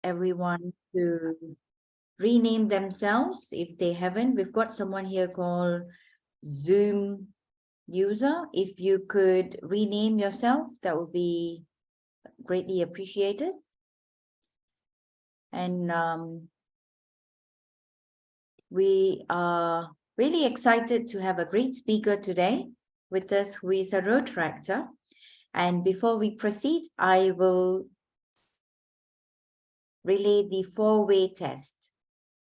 everyone to rename themselves if they haven't. We've got someone here called Zoom user. If you could rename yourself, that would be greatly appreciated. And we are really excited to have a great speaker today with us who is a Rotaractor. And before we proceed, I will relay the four-way test.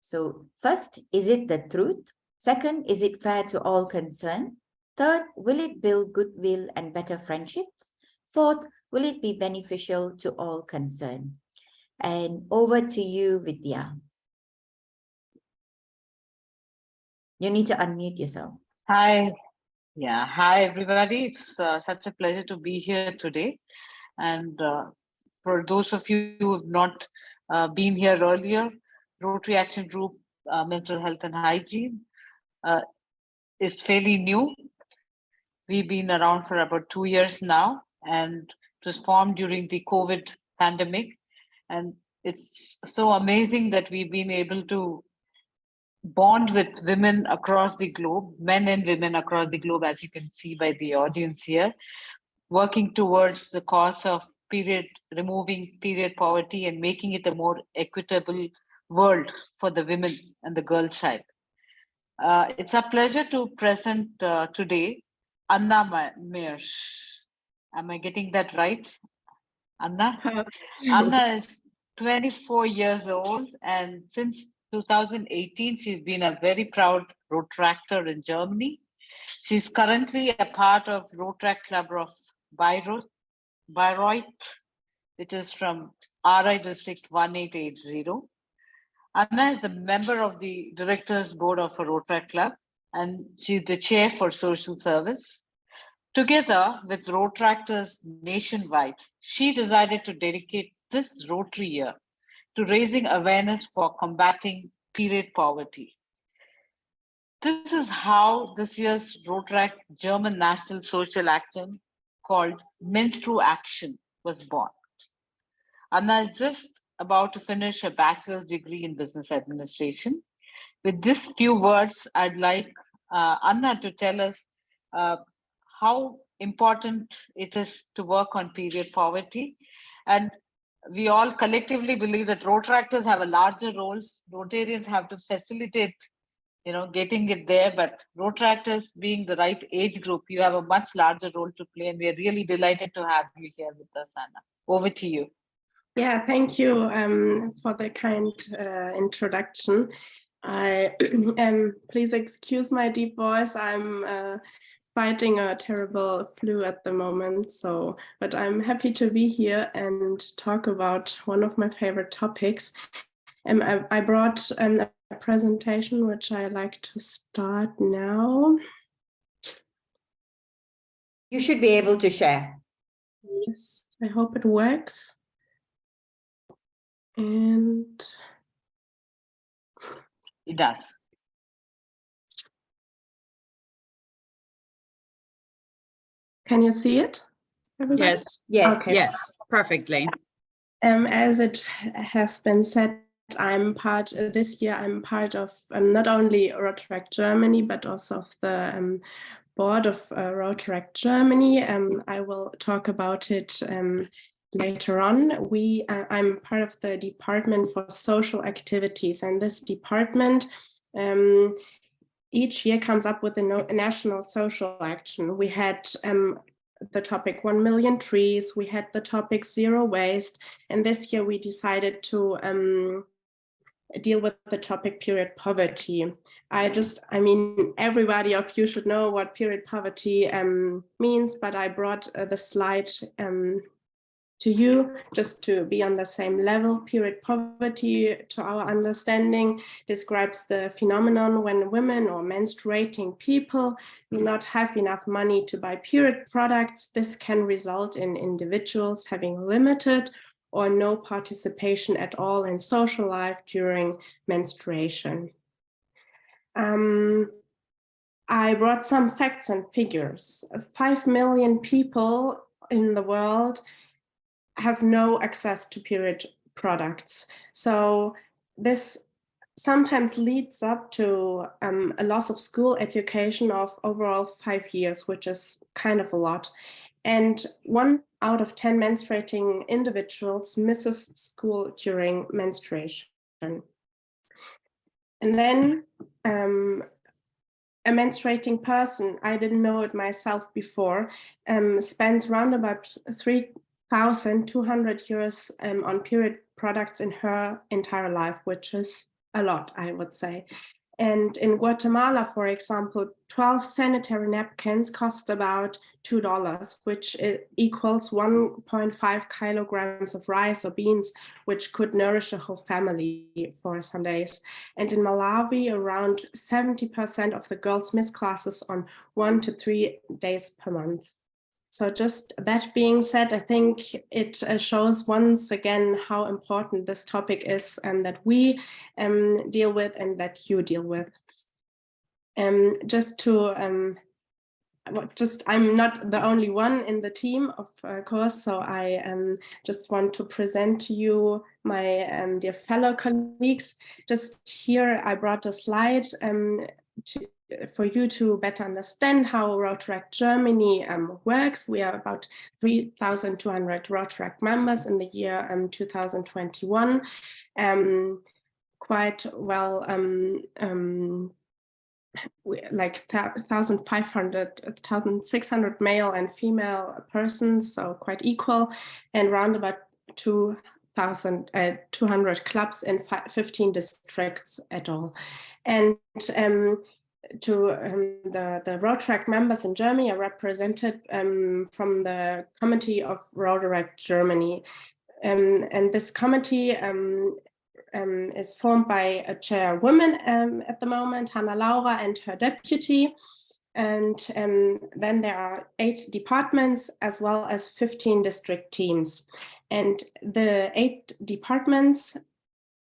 So first, is it the truth? Second, is it fair to all concerned? Third, will it build goodwill and better friendships? Fourth, will it be beneficial to all concerned? And over to you, Vidya. You need to unmute yourself. Hi. Yeah. Hi, everybody. It's such a pleasure to be here today. And for those of you who have not been here earlier, Rotary Action Group, Mental Health and Hygiene is fairly new. We've been around for about 2 years now, and it was formed during the COVID pandemic. And it's so amazing that we've been able to bond with women across the globe, men and women across the globe, as you can see by the audience here, working towards the cause of removing period poverty and making it a more equitable world for the women and the girl child. It's a pleasure to present today Anna Miersch. Am I getting that right? Anna? Anna is 24 years old, and since 2018, she's been a very proud Rotaractor in Germany. She's currently a part of Rotaract Club of Bayreuth, which is from RI District 1880. Anna is the member of the Directors Board of a Rotaract Club, and she's the chair for social service. Together with Rotaractors nationwide, she decided to dedicate this Rotary year to raising awareness for combating period poverty. This is how this year's Rotaract German National Social Action called Menstruaction was born. Anna is just about to finish her bachelor's degree in business administration. With these few words, I'd like Anna to tell us how important it is to work on period poverty. And we all collectively believe that Rotaractors have a larger roles. Rotarians have to facilitate, getting it there. But Rotaractors, being the right age group, you have a much larger role to play. And we are really delighted to have you here with us, Anna. Over to you. Yeah, thank you for the kind introduction. Please excuse my deep voice. I'm fighting a terrible flu at the moment, but I'm happy to be here and talk about one of my favorite topics. I brought a presentation which I like to start now. You should be able to share. Yes, I hope it works. And it does. Can you see it, everybody? Yes. Yes. Okay. Yes, perfectly. As it has been said, this year I'm part of not only Rotaract Germany, but also of the board of Rotaract Germany. I will talk about it later on. I'm part of the Department for Social Activities, and this department each year comes up with a national social action. We had the topic 1 million trees, we had the topic zero waste, and this year we decided to deal with the topic period poverty. Everybody of you should know what period poverty means, but I brought the slide to you just to be on the same level. Period poverty, to our understanding, describes the phenomenon when women or menstruating people do not have enough money to buy period products. This can result in individuals having limited or no participation at all in social life during menstruation. I brought some facts and figures. 5 million people in the world have no access to period products. So this sometimes leads up to a loss of school education of overall 5 years, which is kind of a lot. And 1 out of 10 menstruating individuals misses school during menstruation. And then a menstruating person, I didn't know it myself before, spends around about 3,200 euros on period products in her entire life, which is a lot, I would say. And in Guatemala, for example, 12 sanitary napkins cost about $2, which equals 1.5 kilograms of rice or beans, which could nourish a whole family for some days. And in Malawi, around 70% of the girls miss classes on 1 to 3 days per month. So just that being said, I think it shows once again how important this topic is and that we deal with and that you deal with. I'm not the only one in the team, of course, so I just want to present to you my dear fellow colleagues. Just here, I brought a slide for you to better understand how Rotaract Germany works. We are about 3,200 Rotaract members in the year 2021. Quite well, like 1,600 male and female persons, so quite equal, and around about 2,200 clubs in 15 districts at all. And the Rotaract members in Germany are represented from the Committee of Rotaract Germany. And this committee is formed by a chairwoman at the moment, Hanna Laura, and her deputy. And then there are 8 departments as well as 15 district teams. And the 8 departments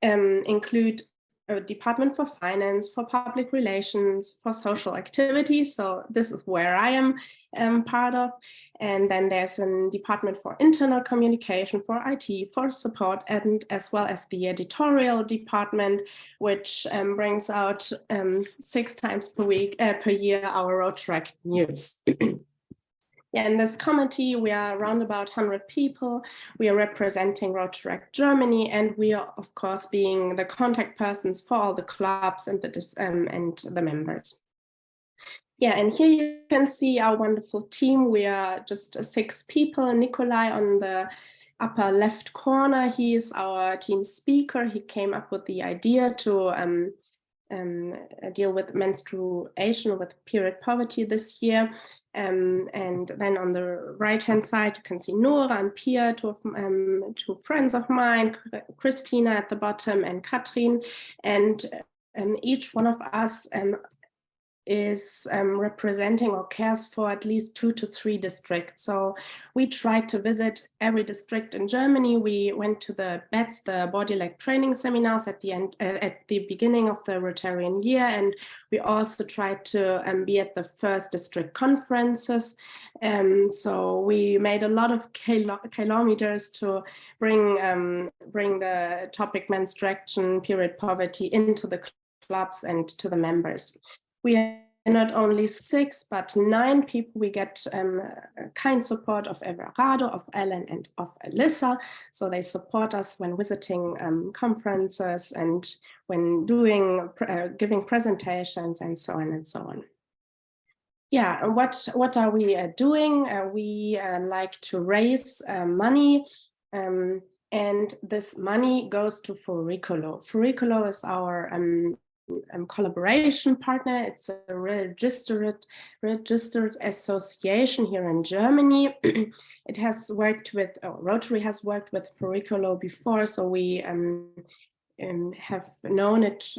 include a department for finance, for public relations, for social activities. So this is where I am part of. And then there's a department for internal communication, for IT, for support, and as well as the editorial department, which brings out 6 times per year our Rotaract news. Yeah, in this committee, we are around about 100 people. We are representing Rotaract Germany, and we are, of course, being the contact persons for all the clubs and the members. Yeah, and here you can see our wonderful team. We are just 6 people. Nikolai on the upper left corner, he is our team speaker. He came up with the idea to deal with menstruation, with period poverty this year. And then on the right-hand side, you can see Nora and Pia, two friends of mine, Christina at the bottom, and Katrin. And each one of us is representing or cares for at least 2 to 3 districts. So we tried to visit every district in Germany. We went to the BETS, the body leg training seminars at the beginning of the Rotarian year, and we also tried to be at the first district conferences. So we made a lot of kilometers to bring the topic menstruation, period poverty into the clubs and to the members. We are not only 6, but 9 people. We get kind support of Everardo, of Ellen, and of Alyssa. So they support us when visiting conferences and when giving presentations and so on and so on. Yeah, what are we doing? We like to raise money. And this money goes to Furicolo. Furicolo is our collaboration partner. It's a registered association here in Germany. It has worked with, Rotary has worked with Furicolo before, so we have known it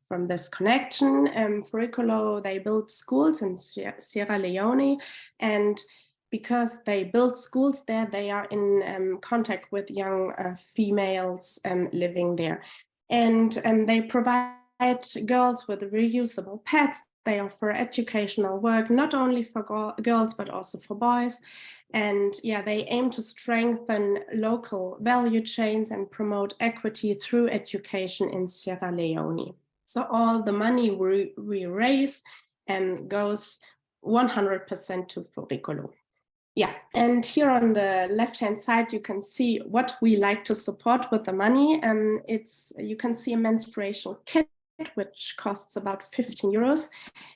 from this connection. Furicolo, they build schools in Sierra Leone, and because they build schools there, they are in contact with young females living there. And they provide girls with reusable pads. They offer educational work, not only for girls, but also for boys. And yeah, they aim to strengthen local value chains and promote equity through education in Sierra Leone. So all the money we raise goes 100% to Furikolo. Yeah, and here on the left-hand side, you can see what we like to support with the money. You can see a menstruation kit, which costs about 15 euros,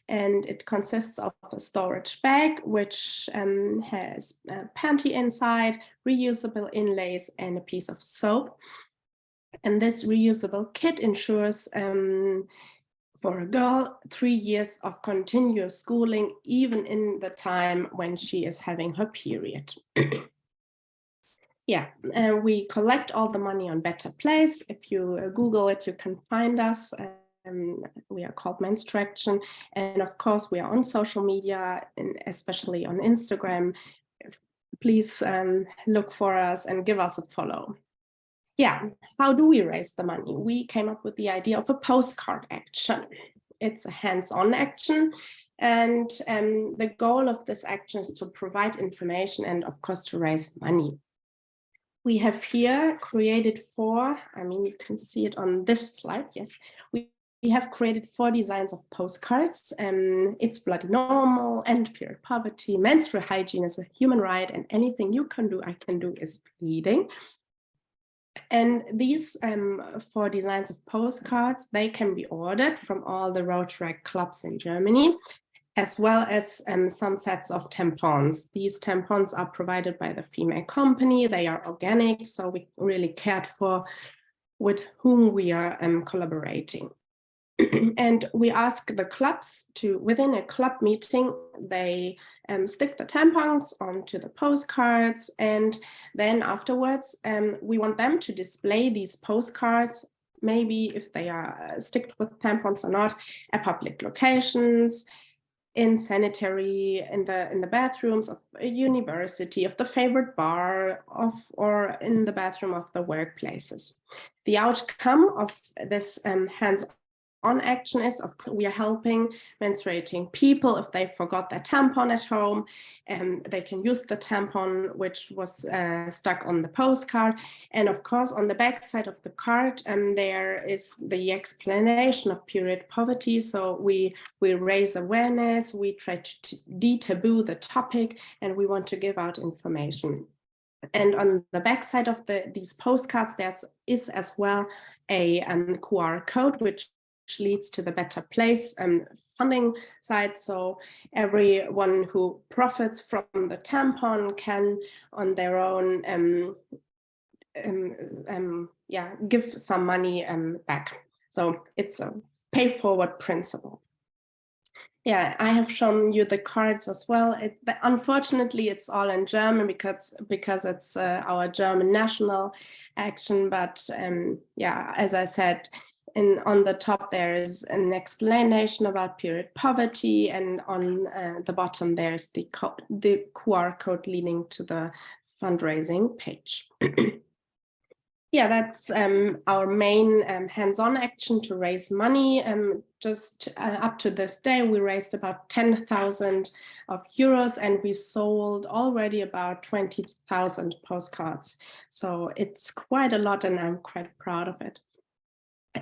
and it consists of a storage bag, which has a panty inside, reusable inlays, and a piece of soap. And this reusable kit ensures for a girl 3 years of continuous schooling, even in the time when she is having her period. Yeah, we collect all the money on Better Place. If you Google it, you can find us. We are called Menstruaction. And of course, we are on social media, and especially on Instagram. Please look for us and give us a follow. Yeah, how do we raise the money? We came up with the idea of a postcard action. It's a hands-on action. And the goal of this action is to provide information and, of course, to raise money. We have here created 4, you can see it on this slide, yes. We have created 4 designs of postcards. It's bloody normal, end period poverty, menstrual hygiene is a human right, and anything you can do, I can do is bleeding. And these 4 designs of postcards, they can be ordered from all the Rotaract clubs in Germany, as well as some sets of tampons. These tampons are provided by the female company. They are organic, so we really cared for with whom we are collaborating. And we ask the clubs to, within a club meeting, they stick the tampons onto the postcards, and then afterwards we want them to display these postcards, maybe if they are sticked with tampons or not, at public locations, in sanitary, in the bathrooms of a university, of the favorite bar, or in the bathroom of the workplaces. The outcome of this hands-on action is, of course, we are helping menstruating people if they forgot their tampon at home, and they can use the tampon which was stuck on the postcard. And of course, on the back side of the card, there is the explanation of period poverty. So we raise awareness, we try to de-taboo the topic, and we want to give out information. And on the back side of these postcards, there is as well a QR code, which leads to the Better Place funding site. So everyone who profits from the tampon can, on their own, give some money back. So it's a pay-forward principle. Yeah, I have shown you the cards as well. Unfortunately, it's all in German because it's our German national action. But yeah, as I said, on the top there is an explanation about period poverty, and on the bottom there's the QR code leading to the fundraising page. Yeah, that's our main hands-on action to raise money. Just up to this day, we raised about 10,000 euros, and we sold already about 20,000 postcards. So it's quite a lot, and I'm quite proud of it.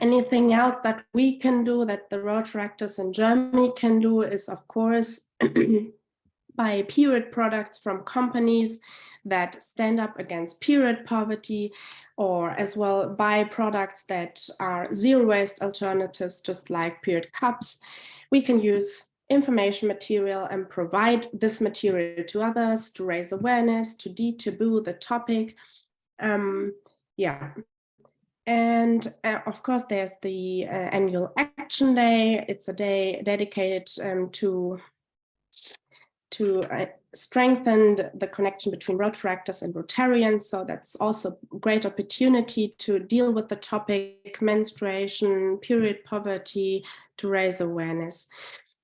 Anything else that we can do, that the Rotaractors in Germany can do, is, of course, buy period products from companies that stand up against period poverty, or as well buy products that are zero waste alternatives, just like period cups. We can use information material and provide this material to others to raise awareness, to de-taboo the topic. Yeah. And of course, there's the annual action day. It's a day dedicated to strengthen the connection between Rotaractors and Rotarians. So that's also a great opportunity to deal with the topic menstruation, period poverty, to raise awareness.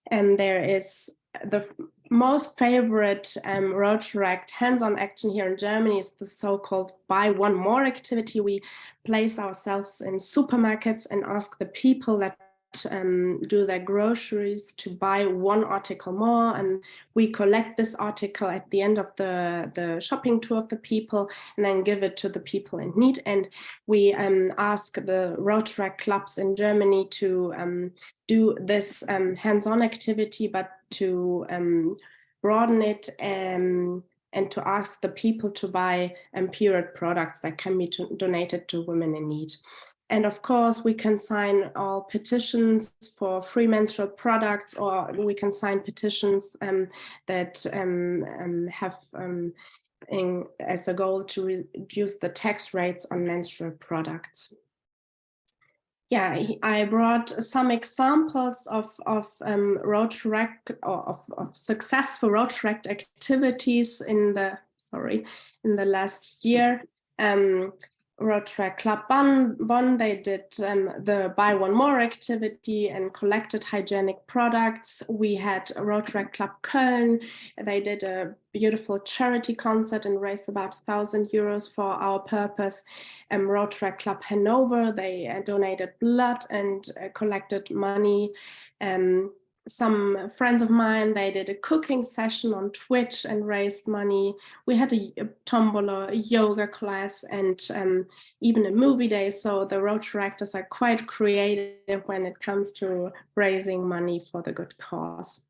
And there is the most favorite Rotaract hands-on action here in Germany is the so-called Buy One More activity. We place ourselves in supermarkets and ask the people that do their groceries to buy one article more, and we collect this article at the end of the shopping tour of the people and then give it to the people in need. And we ask the Rotaract clubs in Germany to do this hands-on activity, but to broaden it and to ask the people to buy period products that can be donated to women in need. And of course, we can sign all petitions for free menstrual products, or we can sign petitions that have as a goal to reduce the tax rates on menstrual products. Yeah, I brought some examples of Rotaract, or of successful Rotaract activities in the last year. Rotaract Club Bonn, they did the Buy One More activity and collected hygienic products. We had Rotaract Club Köln. They did a beautiful charity concert and raised about 1,000 euros for our purpose. Rotaract Club Hanover, they donated blood and collected money. Some friends of mine, they did a cooking session on Twitch and raised money. We had a tombola, a yoga class, and even a movie day. So the Rotaractors are quite creative when it comes to raising money for the good cause.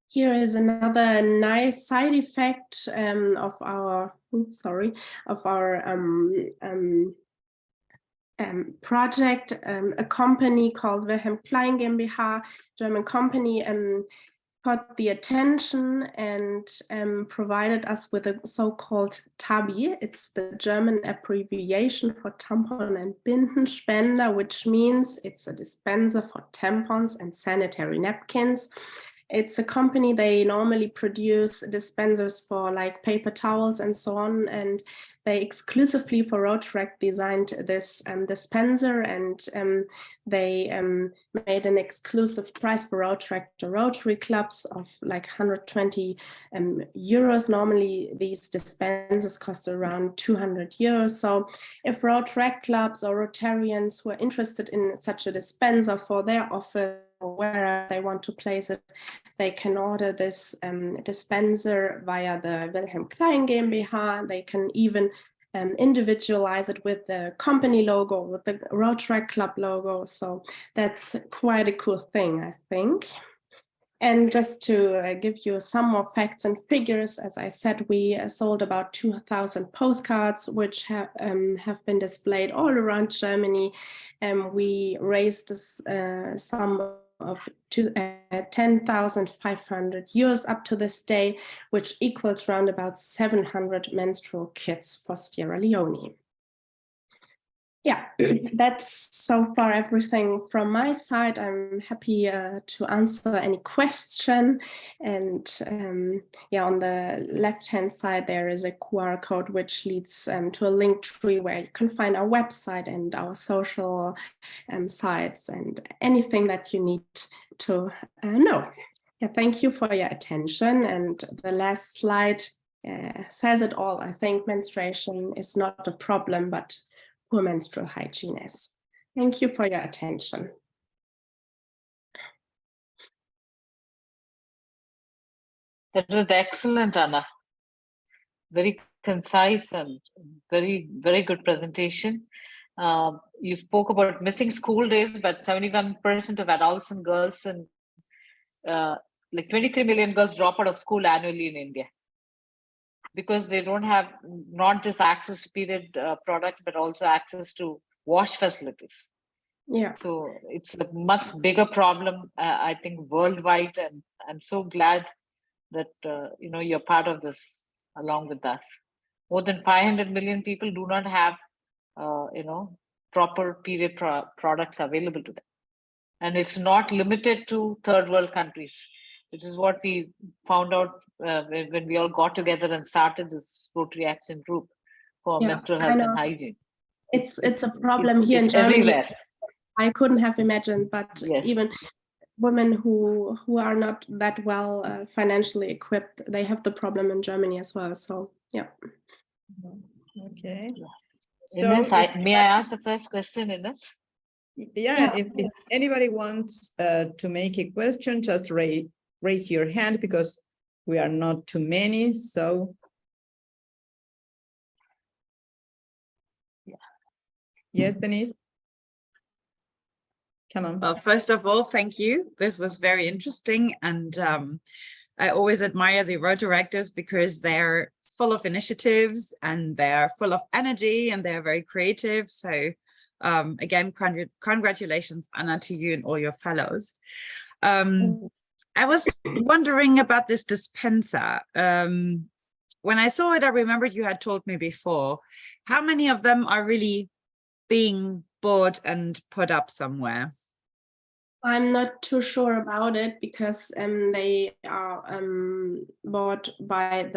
Here is another nice side effect of our project. A company called Wilhelm Klein GmbH, German company, caught the attention and provided us with a so-called TABI. It's the German abbreviation for Tampon and Bindenspender, which means it's a dispenser for tampons and sanitary napkins. It's a company, they normally produce dispensers for like paper towels and so on, and they exclusively for Rotaract designed this dispenser, and they made an exclusive price for Rotaract or Rotary clubs of like 120 euros. Normally these dispensers cost around 200 euros. So if Rotaract clubs or Rotarians who are interested in such a dispenser for their office, where they want to place it, they can order this dispenser via the Wilhelm Klein GmbH. They can even individualize it with the company logo, with the Rotaract Club logo. So that's quite a cool thing, I think. And just to give you some more facts and figures, as I said, we sold about 2,000 postcards, which have been displayed all around Germany. And we raised this sum of 10,500 euros up to this day, which equals around about 700 menstrual kits for Sierra Leone. Yeah, that's so far everything from my side. I'm happy to answer any question. And yeah, on the left-hand side, there is a QR code which leads to a link tree where you can find our website and our social sites and anything that you need to know. Yeah, thank you for your attention. And the last slide says it all. I think menstruation is not a problem, but poor menstrual hygiene is. Thank you for your attention. That was excellent, Anna. Very concise and very, very good presentation. You spoke about missing school days, but 71% of adults and girls and like 23 million girls drop out of school annually in India, because they don't have not just access to period products, but also access to wash facilities. Yeah. So it's a much bigger problem, I think, worldwide. And I'm so glad that, you're part of this along with us. More than 500 million people do not have, proper period products available to them. And it's not limited to third world countries, which is what we found out when we all got together and started this Rotary Action Group for menstrual health and hygiene. It's a problem here in Germany. Everywhere. I couldn't have imagined, but yes. Even women who are not that well financially equipped, they have the problem in Germany as well. So yeah. Okay. Ines, may I ask the first question, Ines? Yeah, if anybody wants to make a question, just raise your hand because we are not too many. So yes, Denise. Come on. Well, first of all, thank you. This was very interesting. And I always admire the Rotaractors because they're full of initiatives and they're full of energy and they're very creative. So again, congratulations, Anna, to you and all your fellows. I was wondering about this dispenser. When I saw it, I remembered you had told me before, how many of them are really being bought and put up somewhere? I'm not too sure about it because they are bought by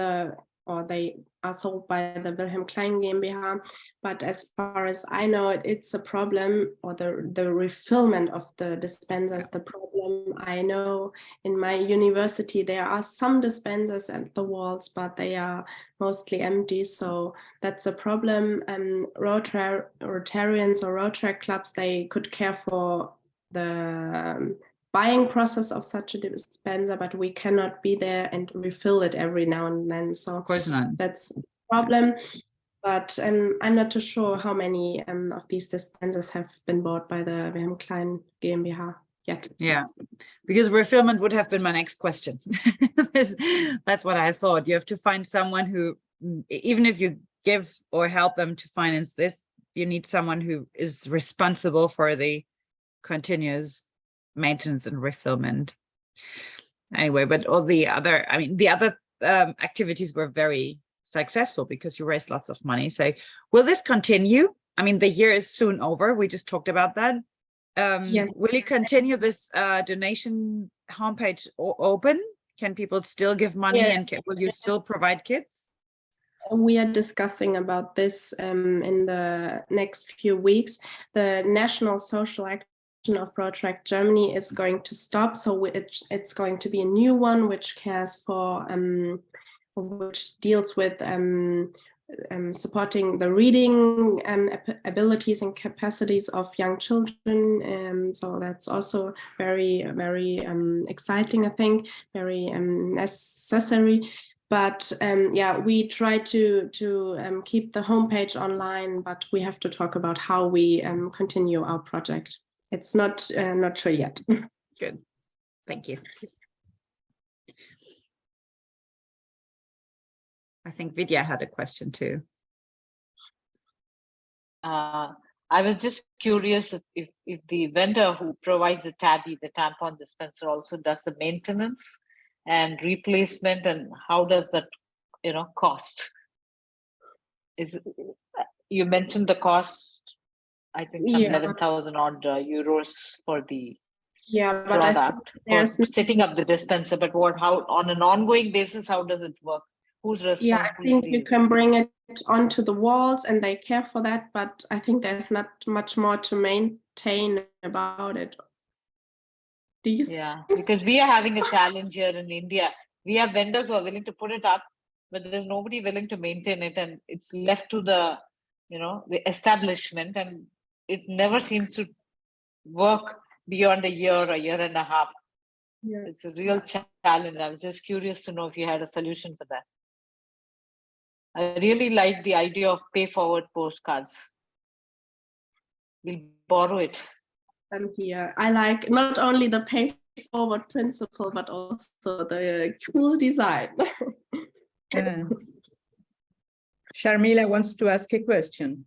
they are sold by the Wilhelm Klein GmbH. But as far as I know, it's a problem, or the refillment of the dispensers, the problem. I know in my university there are some dispensers at the walls, but they are mostly empty. So that's a problem. Rotarians or Rotaract clubs, they could care for the buying process of such a dispenser, but we cannot be there and refill it every now and then. So Of course not. that's a problem. But I'm not too sure how many of these dispensers have been bought by the Wilhelm Klein GmbH yet. Yeah, because refillment would have been my next question. That's what I thought. You have to find someone who, even if you give or help them to finance this, you need someone who is responsible for the continuous maintenance and refillment. Anyway, but all the other, I mean, the other activities were very successful because you raised lots of money. So will this continue? I mean, the year is soon over. We just talked about that. Yes. Will you continue this donation homepage open? Can people still give money, and will you still provide kits? We are discussing about this in the next few weeks. The National Social Action of Rotaract Germany is going to stop, so it's going to be a new one which cares for which deals with supporting the reading abilities and capacities of young children. So that's also very exciting, I think, very necessary. But yeah, we try to keep the homepage online, but we have to talk about how we continue our project. It's not sure yet. Good, thank you. I think Vidya had a question too. I was just curious if the vendor who provides the tabby, the tampon dispenser, also does the maintenance and replacement, and how does that, cost? You mentioned the cost, I think, some 11,000 odd euros for the product for setting up the dispenser. But how on an ongoing basis, how does it work? Who's responsible? Yeah, I think you can bring it onto the walls and they care for that, but I think there's not much more to maintain about it. Do you? Yeah, because we are having a challenge here in India. We have vendors who are willing to put it up, but there's nobody willing to maintain it, and it's left to the establishment, and it never seems to work beyond a year and a half. Yeah. It's a real challenge. I was just curious to know if you had a solution for that. I really like the idea of pay forward postcards. We'll borrow it. Here, I like not only the pay forward principle, but also the cool design. Sharmila wants to ask a question.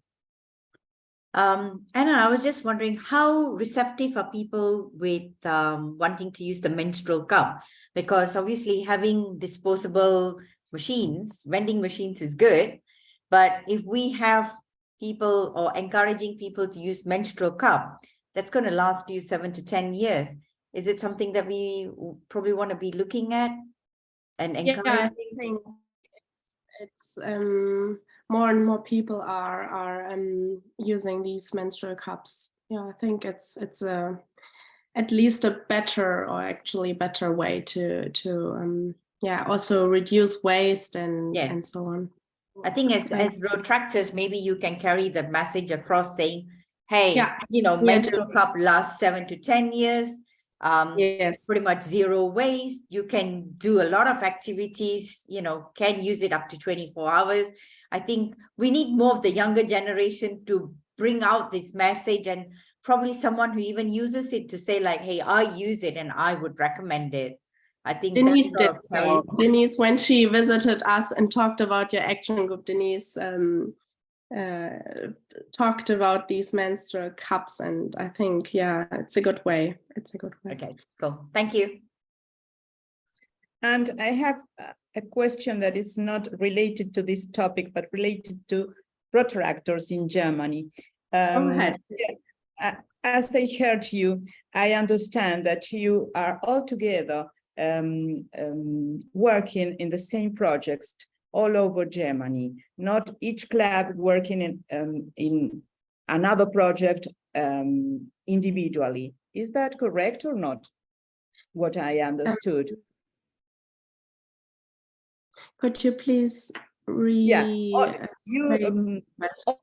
Anna, I was just wondering, how receptive are people with wanting to use the menstrual cup? Because obviously having disposable machines, vending machines is good, but if we have people or encouraging people to use menstrual cup, that's going to last you 7 to 10 years. Is it something that we probably want to be looking at and encouraging? Yeah, I think it's more and more people are using these menstrual cups. Yeah, I think it's at least a better way to also reduce waste and so on. I think as Rotaractors, maybe you can carry the message across saying hey, Yeah, you know, we are menstrual cup lasts 7 to 10 years. Yes. Pretty much zero waste. You can do a lot of activities, you know, can use it up to 24 hours. I think we need more of the younger generation to bring out this message, and probably someone who even uses it to say like, hey, I use it and I would recommend it. I think Denise that sort did of so. tells- Denise, when she visited us and talked about your action group, Denise talked about these menstrual cups, and I think, yeah, it's a good way. It's a good way. Okay, cool. Thank you. And I have a question that is not related to this topic, but related to Rotaractors in Germany. Go ahead. As I heard you, I understand that you are all together working in the same projects all over Germany, not each club working in another project individually. Is that correct or not? What I understood. Could you please Yeah,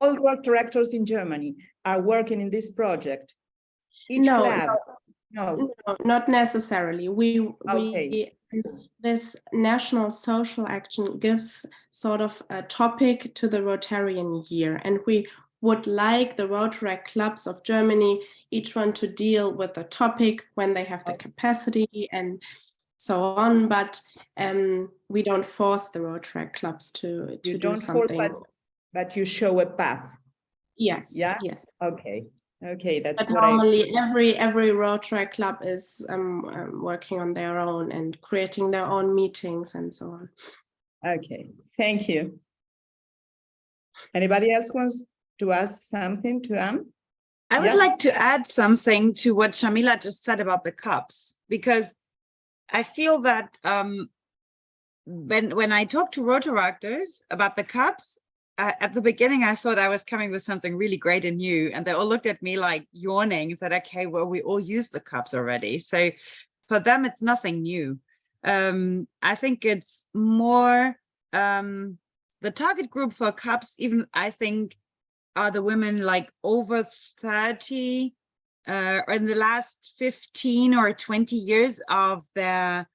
all road directors in Germany are working in this project. Each No, club. No. No, not necessarily. Okay. This national social action gives sort of a topic to the Rotarian year, and we would like the Rotaract clubs of Germany, each one to deal with the topic when they have the capacity and so on. But we don't force the Rotaract clubs to do something. But you show a path. Yes. Yeah. Yes. Okay. Okay, that's but what normally every Rotaract club is working on their own and creating their own meetings and so on. Okay, thank you. Anybody else wants to ask something to Anne? I would like to add something to what Shamila just said about the cups, because I feel that when I talk to Rotaractors about the cups, at the beginning, I thought I was coming with something really great and new, and they all looked at me like yawning and said, okay, well, we all use the cups already. So for them, it's nothing new. I think it's more the target group for cups, even I think, are the women like over 30 or in the last 15 or 20 years of their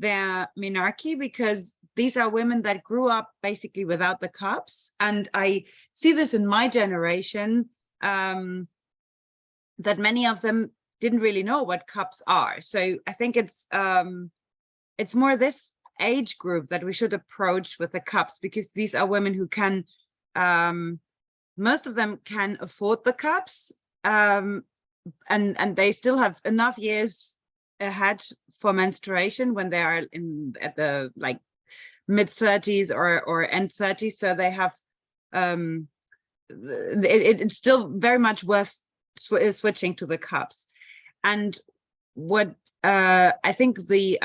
menarche, because these are women that grew up basically without the cups. And I see this in my generation, that many of them didn't really know what cups are. So I think it's more this age group that we should approach with the cups, because these are women who can, most of them can afford the cups, and they still have enough years ahead for menstruation when they are at the like mid-30s or end 30s, so they have it's still very much worth switching to the cups. And what I think the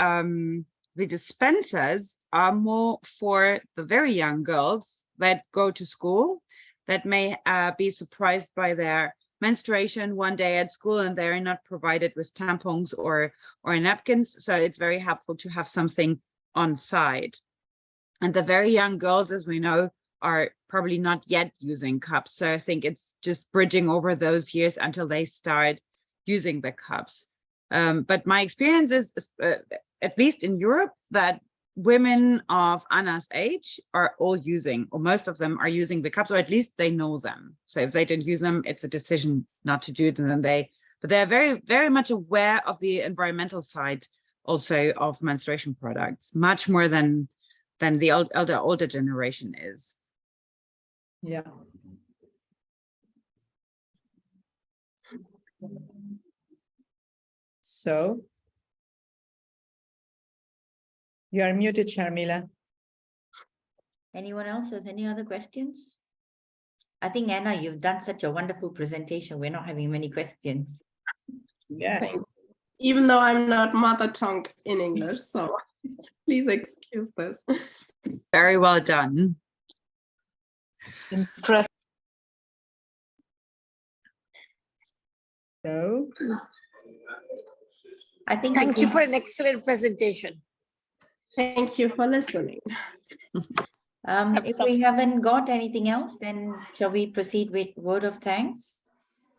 dispensers are more for the very young girls that go to school, that may be surprised by their menstruation one day at school and they're not provided with tampons or napkins. So it's very helpful to have something on site. And the very young girls, as we know, are probably not yet using cups. So I think it's just bridging over those years until they start using the cups. But my experience is, at least in Europe, that women of Anna's age are all using, or most of them are using the cups, or at least they know them. So if they don't use them, it's a decision not to do it. And then but they're very, very much aware of the environmental side also of menstruation products, much more than the older generation is. Yeah. So you are muted, Sharmila. Anyone else has any other questions? I think, Anna, you've done such a wonderful presentation. We're not having many questions. Yeah. Thank you. Even though I'm not mother tongue in English, so please excuse this. Very well done. Impressive. So I think Thank you for an excellent presentation. Thank you for listening. if we haven't got anything else, then shall we proceed with word of thanks?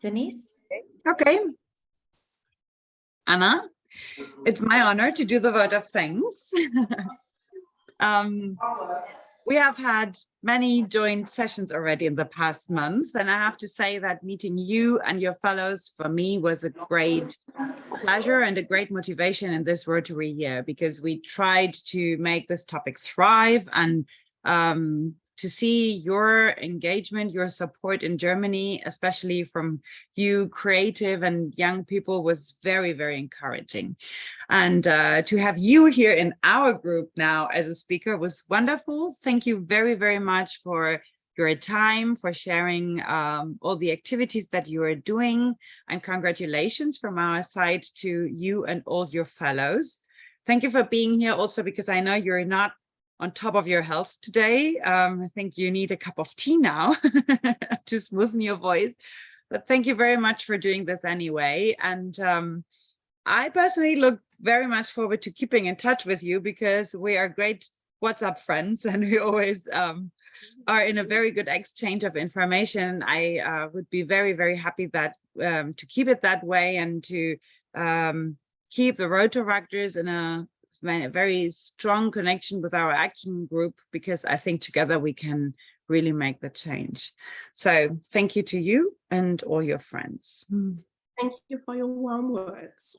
Denise? Okay. Anna, it's my honor to do the vote of thanks. We have had many joint sessions already in the past month, and I have to say that meeting you and your fellows for me was a great pleasure and a great motivation in this Rotary year, because we tried to make this topic thrive, and to see your engagement, your support in Germany, especially from you creative and young people, was very, very encouraging. And to have you here in our group now as a speaker was wonderful. Thank you very, very much for your time, for sharing all the activities that you are doing, and congratulations from our side to you and all your fellows. Thank you for being here also, because I know you're not on top of your health today. I think you need a cup of tea now to smoothen your voice. But thank you very much for doing this anyway. And I personally look very much forward to keeping in touch with you, because we are great WhatsApp friends, and we always are in a very good exchange of information. I would be very, very happy that to keep it that way, and to keep the Rotaractors in a very strong connection with our action group, because I think together we can really make the change. So thank you to you and all your friends. Thank you for your warm words.